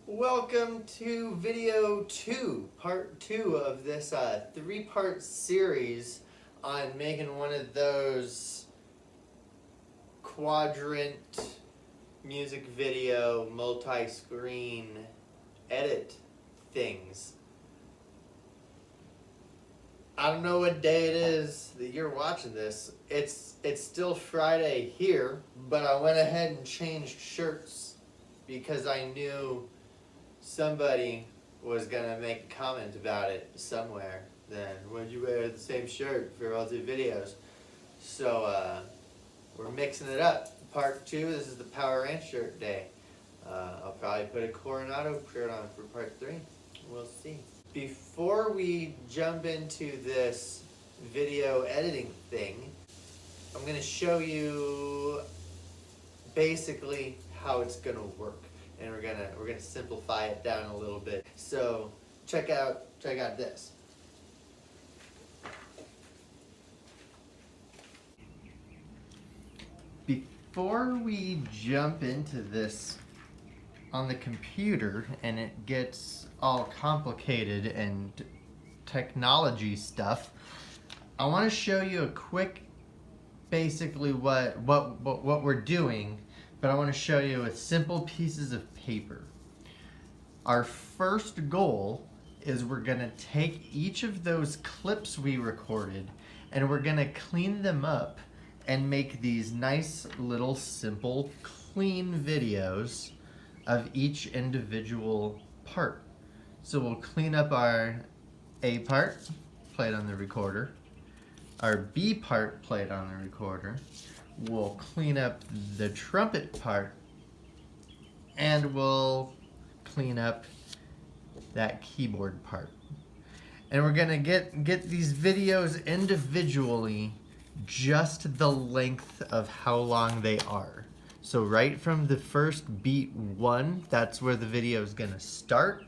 Welcome to video 2, part 2 of this 3-part series on making one of those quadrant music video multi-screen edit things. I don't know what day it is that you're watching this. It's still Friday here, but I went ahead and changed shirts because I knew somebody was gonna make a comment about it somewhere. Then why'd you wear the same shirt for all 2 videos? So we're mixing it up. Part 2, this is the Power Ranch shirt day. I'll probably put a Coronado shirt on for part 3. We'll see. Before we jump into this video editing thing, I'm gonna show you basically how it's gonna work. And we're gonna simplify it down a little bit. So check out this. Before we jump into this on the computer and it gets all complicated and technology stuff, I want to show you a quick, basically what we're doing. But I want to show you with simple pieces of paper. Our first goal is we're going to take each of those clips we recorded and we're going to clean them up and make these nice little simple clean videos of each individual part. So we'll clean up our A part, play it on the recorder. Our B part, play it on the recorder. We'll clean up the trumpet part and we'll clean up that keyboard part. And we're gonna get these videos individually just the length of how long they are. So right from the first beat 1, that's where the video is gonna start.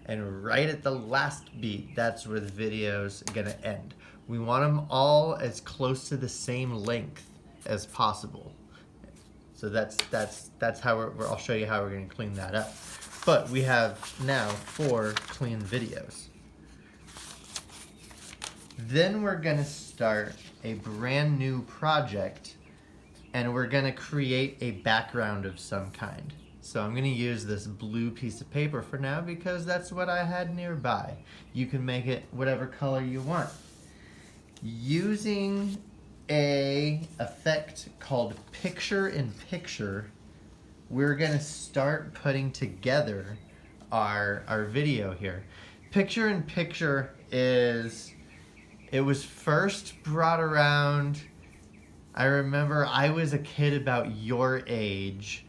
And right at the last beat, that's where the video's gonna end. We want them all as close to the same length as possible. So that's how I'll show you how we're going to clean that up. But we have now 4 clean videos. Then we're going to start a brand new project and we're going to create a background of some kind. So I'm going to use this blue piece of paper for now because that's what I had nearby. You can make it whatever color you want. Using a effect called picture in picture, we're gonna start putting together our video here. Picture in picture it was first brought around, I remember I was a kid about your age,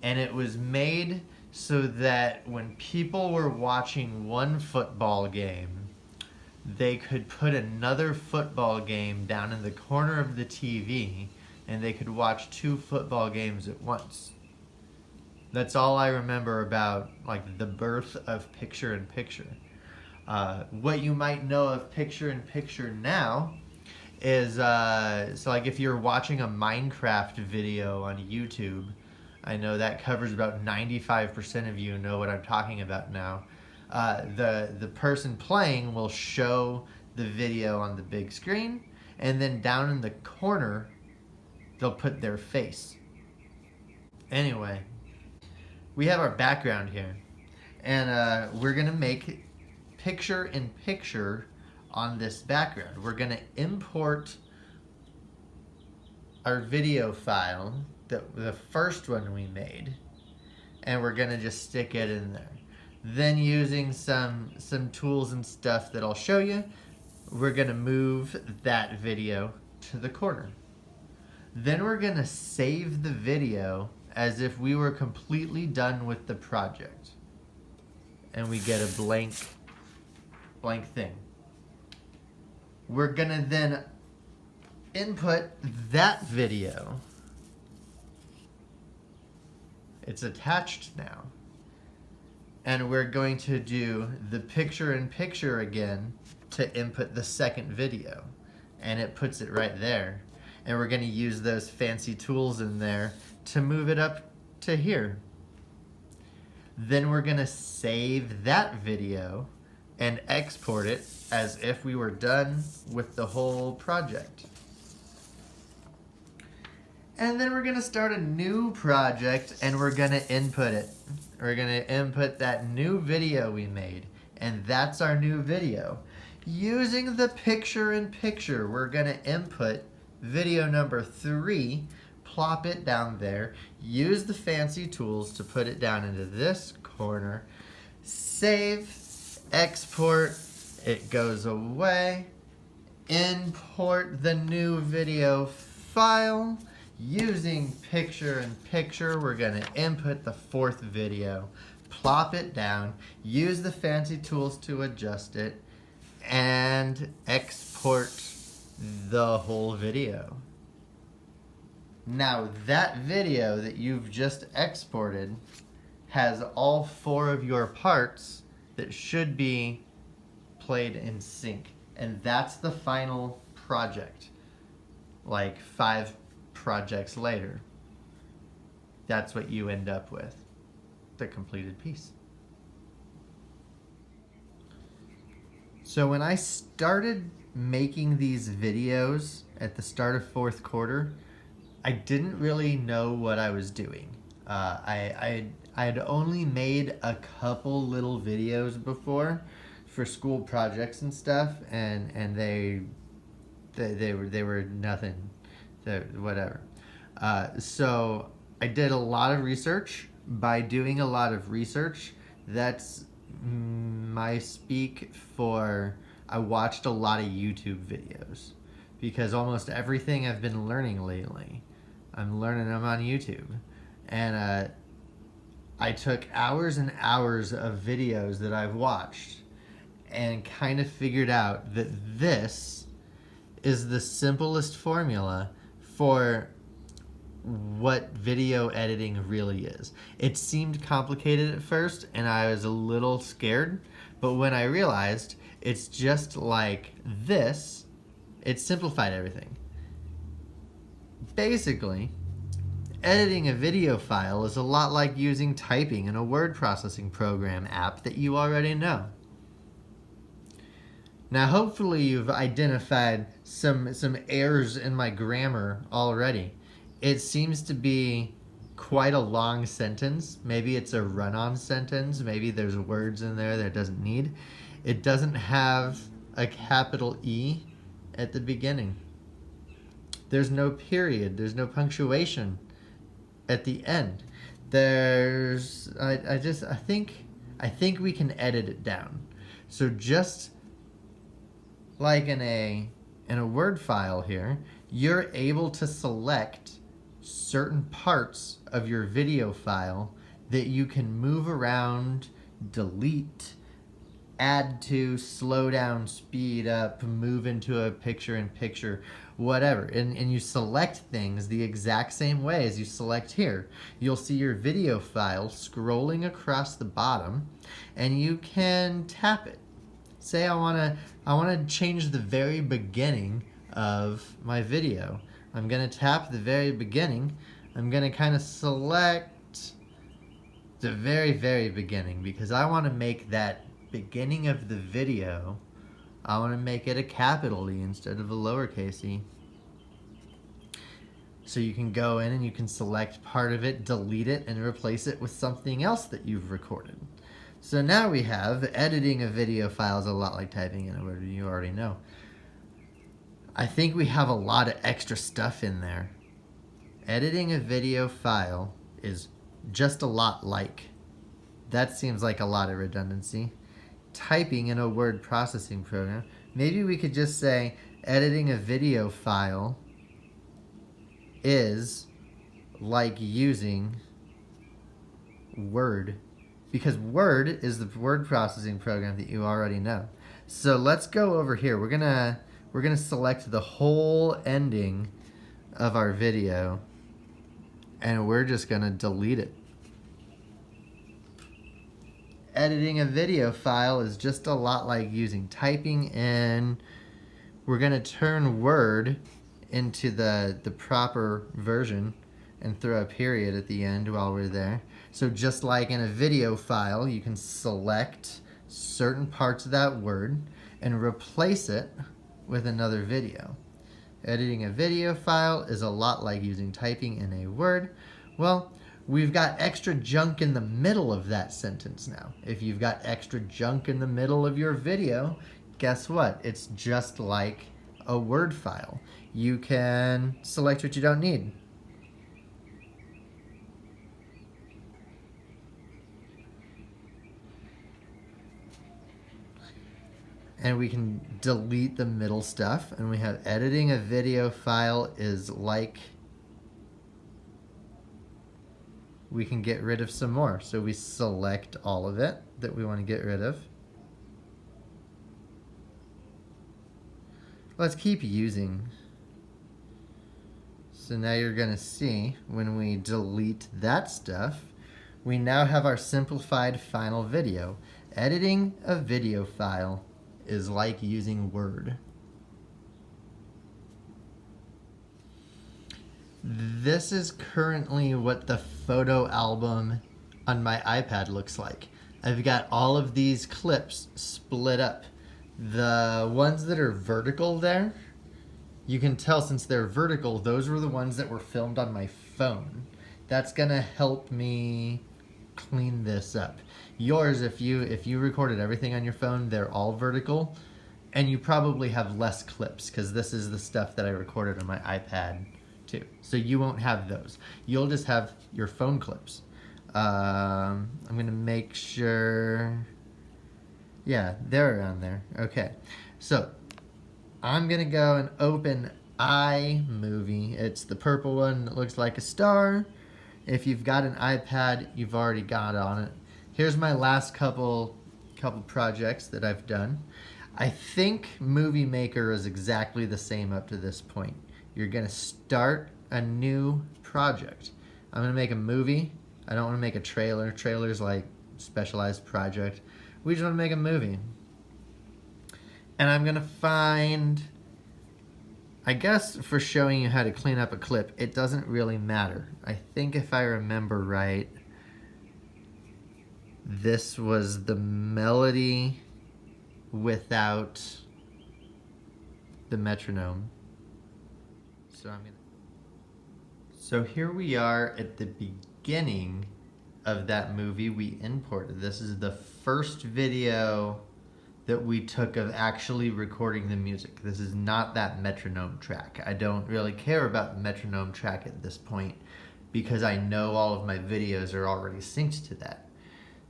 and it was made so that when people were watching one football game, they could put another football game down in the corner of the TV and they could watch 2 football games at once. That's all I remember about like the birth of picture in picture. What you might know of picture in picture now is so like if you're watching a Minecraft video on YouTube, I know that covers about 95% of you know what I'm talking about now. The person playing will show the video on the big screen, and then down in the corner they'll put their face. Anyway, we have our background here, and we're gonna make picture in picture on this background. We're gonna import our video file, the first one we made, and we're gonna just stick it in there. Then using some tools and stuff that I'll show you, we're gonna move that video to the corner. Then we're gonna save the video as if we were completely done with the project. And we get a blank thing. We're gonna then input that video. It's attached now. And we're going to do the picture in picture again to input the second video. And it puts it right there. And we're going to use those fancy tools in there to move it up to here. Then we're gonna save that video and export it as if we were done with the whole project. And then we're gonna start a new project and we're gonna input it. We're gonna input that new video we made, and that's our new video. Using the picture-in-picture, we're gonna input video number 3, plop it down there, use the fancy tools to put it down into this corner, save, export, it goes away, import the new video file. Using picture-in-picture, we're gonna input the 4th video, plop it down, use the fancy tools to adjust it, and export the whole video. Now that video that you've just exported has all 4 of your parts that should be played in sync. And that's the final project. Like 5 projects later, that's what you end up with, the completed piece. So when I started making these videos at the start of 4th quarter, I didn't really know what I was doing. I had only made a couple little videos before for school projects and stuff, and they were nothing. Whatever. So I did a lot of research. By doing a lot of research, that's my speak for I watched a lot of YouTube videos, because almost everything I've been learning lately, I'm learning them on YouTube. And I took hours and hours of videos that I've watched and kind of figured out that this is the simplest formula for what video editing really is. It seemed complicated at first and I was a little scared, but when I realized it's just like this, it simplified everything. Basically, editing a video file is a lot like using typing in a word processing program app that you already know. Now hopefully you've identified some errors in my grammar already. It seems to be quite a long sentence. Maybe it's a run-on sentence. Maybe there's words in there that it doesn't need. It doesn't have a capital E at the beginning. There's no period. There's no punctuation at the end. I think we can edit it down. So just like in a Word file here, you're able to select certain parts of your video file that you can move around, delete, add to, slow down, speed up, move into a picture-in-picture, whatever. And you select things the exact same way as you select here. You'll see your video file scrolling across the bottom, and you can tap it. Say I wanna change the very beginning of my video. I'm gonna tap the very beginning. I'm gonna kind of select the very, very beginning because I want to make that beginning of the video, I want to make it a capital E instead of a lowercase e. So you can go in and you can select part of it, delete it, and replace it with something else that you've recorded. So now we have editing a video file is a lot like typing in a word, you already know. I think we have a lot of extra stuff in there. Editing a video file is just a lot like. That seems like a lot of redundancy. Typing in a word processing program. Maybe we could just say editing a video file is like using Word, because Word is the word processing program that you already know. So let's go over here. We're gonna select the whole ending of our video and we're just gonna delete it. Editing a video file is just a lot like using typing in. We're gonna turn Word into the proper version and throw a period at the end while we're there. So just like in a video file, you can select certain parts of that word and replace it with another video. Editing a video file is a lot like using typing in a word. Well, we've got extra junk in the middle of that sentence now. If you've got extra junk in the middle of your video, guess what? It's just like a Word file. You can select what you don't need. And we can delete the middle stuff, and we have editing a video file is like, we can get rid of some more. So we select all of it that we want to get rid of. Let's keep using. So now you're going to see when we delete that stuff, we now have our simplified final video. Editing a video file is like using Word. This is currently what the photo album on my iPad looks like. I've got all of these clips split up. The ones that are vertical there, you can tell since they're vertical, those were the ones that were filmed on my phone. That's gonna help me clean this up. Yours, if you recorded everything on your phone, they're all vertical, and you probably have less clips because this is the stuff that I recorded on my iPad too. So you won't have those. You'll just have your phone clips. I'm gonna make sure, yeah, they're around there. Okay, so I'm gonna go and open iMovie. It's the purple one that looks like a star. If you've got an iPad, you've already got it on it. Here's my last couple projects that I've done. I think Movie Maker is exactly the same up to this point. You're gonna start a new project. I'm gonna make a movie. I don't wanna make a trailer. Trailer's like specialized project. We just wanna make a movie. And I'm gonna find, I guess for showing you how to clean up a clip, it doesn't really matter. I think if I remember right, this was the melody without the metronome. So here we are at the beginning of that movie we imported. This is the first video that we took of actually recording the music. This is not that metronome track. I don't really care about the metronome track at this point because I know all of my videos are already synced to that.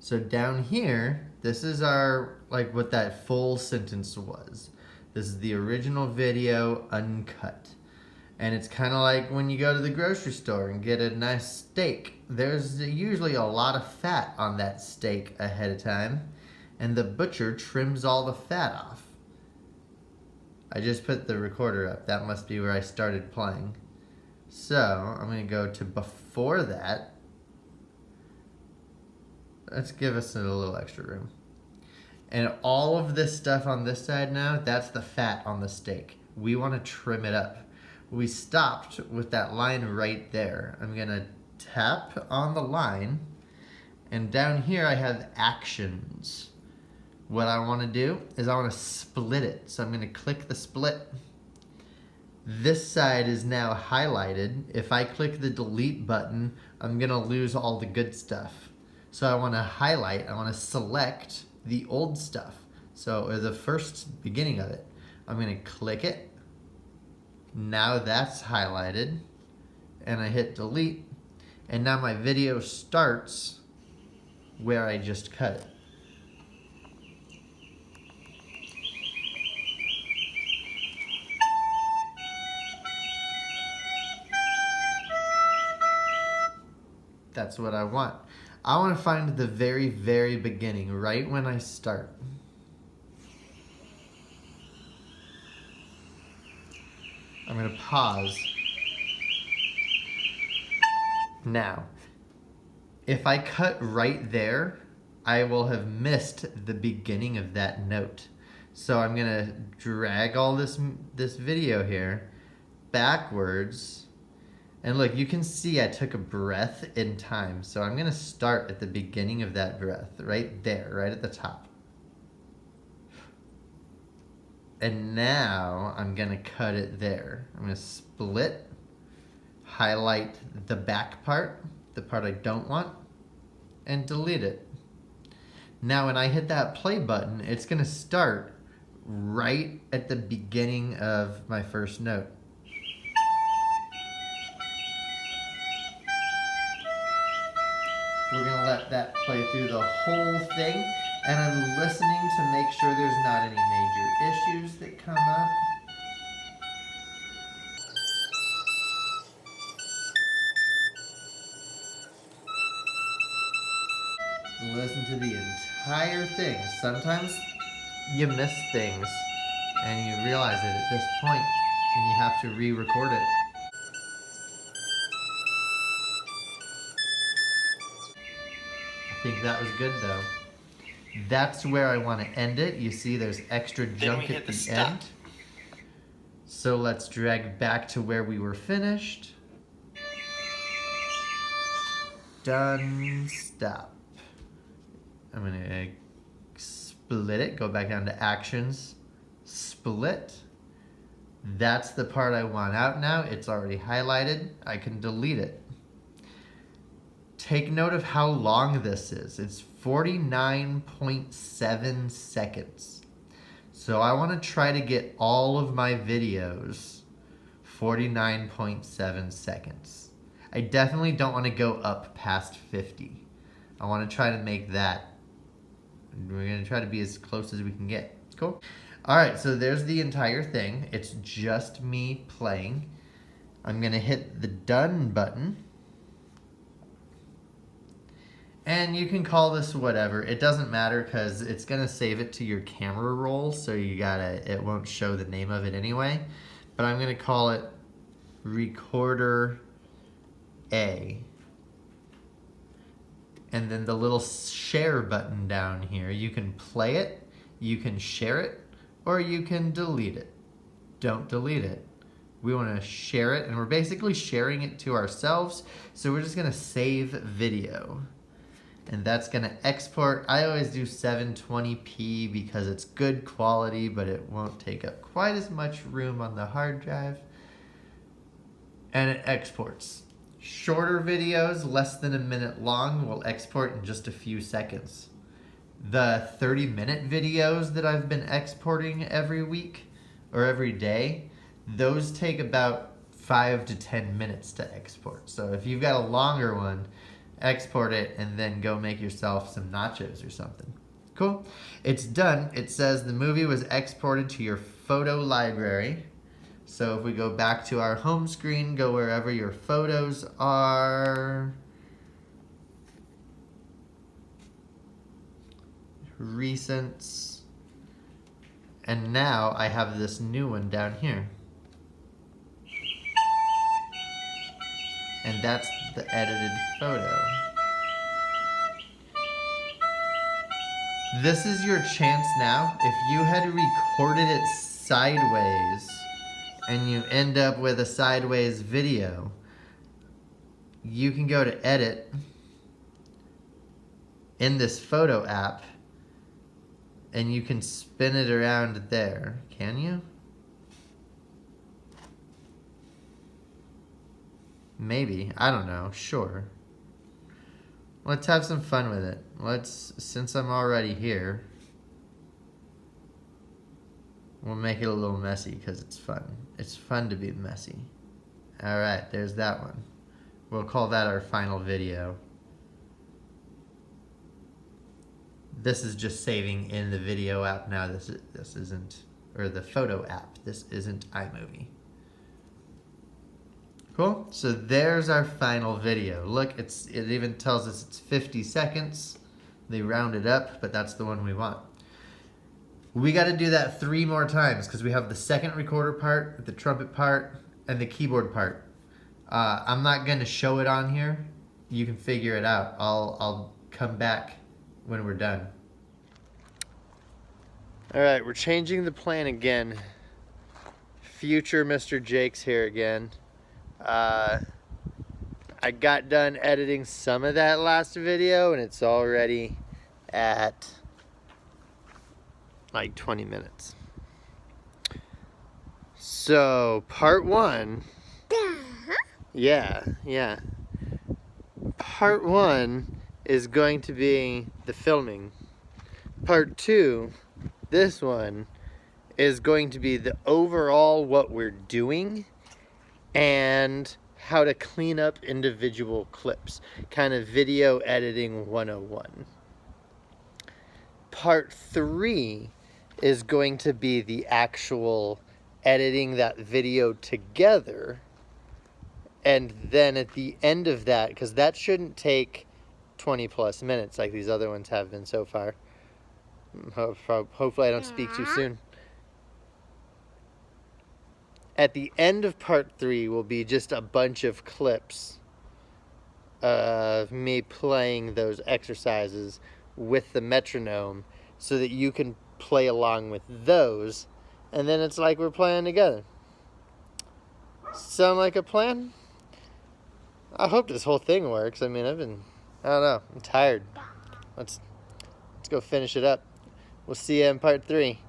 So down here, this is our, like what that full sentence was. This is the original video uncut. And it's kind of like when you go to the grocery store and get a nice steak. There's usually a lot of fat on that steak ahead of time, and the butcher trims all the fat off. I just put the recorder up. That must be where I started playing. So I'm going to go to before that. Let's give us a little extra room. And all of this stuff on this side now, that's the fat on the steak. We want to trim it up. We stopped with that line right there. I'm gonna tap on the line, and down here I have actions. What I wanna do is I wanna split it. So I'm gonna click the split. This side is now highlighted. If I click the delete button, I'm gonna lose all the good stuff. So I wanna highlight, I wanna select the old stuff. So the first beginning of it, I'm gonna click it. Now that's highlighted, and I hit delete, and now my video starts where I just cut it. That's what I want. I want to find the very, very beginning, right when I start. I'm going to pause. Now, if I cut right there, I will have missed the beginning of that note. So I'm going to drag all this video here backwards, And look, you can see I took a breath in time. So I'm gonna start at the beginning of that breath, right there, right at the top. And now I'm gonna cut it there. I'm gonna split, highlight the back part, the part I don't want, and delete it. Now when I hit that play button, it's gonna start right at the beginning of my first note. We're gonna let that play through the whole thing, and I'm listening to make sure there's not any major issues that come up. Listen to the entire thing. Sometimes you miss things and you realize it at this point and you have to re-record it. I think that was good though. That's where I want to end it. You see there's extra junk at the end. So let's drag back to where we were finished. Done, stop. I'm gonna split it, go back down to actions, split. That's the part I want out now. It's already highlighted. I can delete it. Take note of how long this is. It's 49.7 seconds. So I want to try to get all of my videos 49.7 seconds. I definitely don't want to go up past 50. I want to try to make that. We're going to try to be as close as we can get. Cool? Alright, so there's the entire thing. It's just me playing. I'm going to hit the done button. And you can call this whatever. It doesn't matter because it's going to save it to your camera roll, so it won't show the name of it anyway. But I'm going to call it Recorder A. And then the little share button down here, you can play it, you can share it, or you can delete it. Don't delete it. We want to share it, and we're basically sharing it to ourselves, so we're just going to save video. And that's going to export. I always do 720p because it's good quality, but it won't take up quite as much room on the hard drive. And it exports. Shorter videos, less than a minute long, will export in just a few seconds. The 30-minute videos that I've been exporting every week or every day, those take about 5 to 10 minutes to export. So if you've got a longer one, export it and then go make yourself some nachos or something. Cool. It's done. It says the movie was exported to your photo library. So if we go back to our home screen, go wherever your photos are. Recents. And now I have this new one down here. And that's the edited photo. This is your chance now. If you had recorded it sideways and you end up with a sideways video, you can go to edit in this photo app and you can spin it around there. Can you? Maybe. I don't know. Sure. Let's have some fun with it. Since I'm already here, we'll make it a little messy because it's fun. It's fun to be messy. Alright, there's that one. We'll call that our final video. This is just saving in the video app now. This isn't, or the photo app. This isn't iMovie. Cool. So there's our final video. Look, it even tells us it's 50 seconds. They round it up, but that's the one we want. We got to do that 3 more times because we have the second recorder part, the trumpet part, and the keyboard part. I'm not going to show it on here. You can figure it out. I'll come back when we're done. All right, we're changing the plan again. Future Mr. Jakes here again. I got done editing some of that last video and it's already at like 20 minutes. So part 1, yeah. Part 1 is going to be the filming. Part 2, this one, is going to be the overall what we're doing and how to clean up individual clips. Kind of video editing 101. Part 3 is going to be the actual editing that video together. And then at the end of that, because that shouldn't take 20 plus minutes like these other ones have been so far. Hopefully I don't speak too soon. At the end of part 3 will be just a bunch of clips of me playing those exercises with the metronome so that you can play along with those, and then it's like we're playing together. Sound like a plan? I hope this whole thing works. I mean, I don't know, I'm tired. Let's go finish it up. We'll see you in part 3.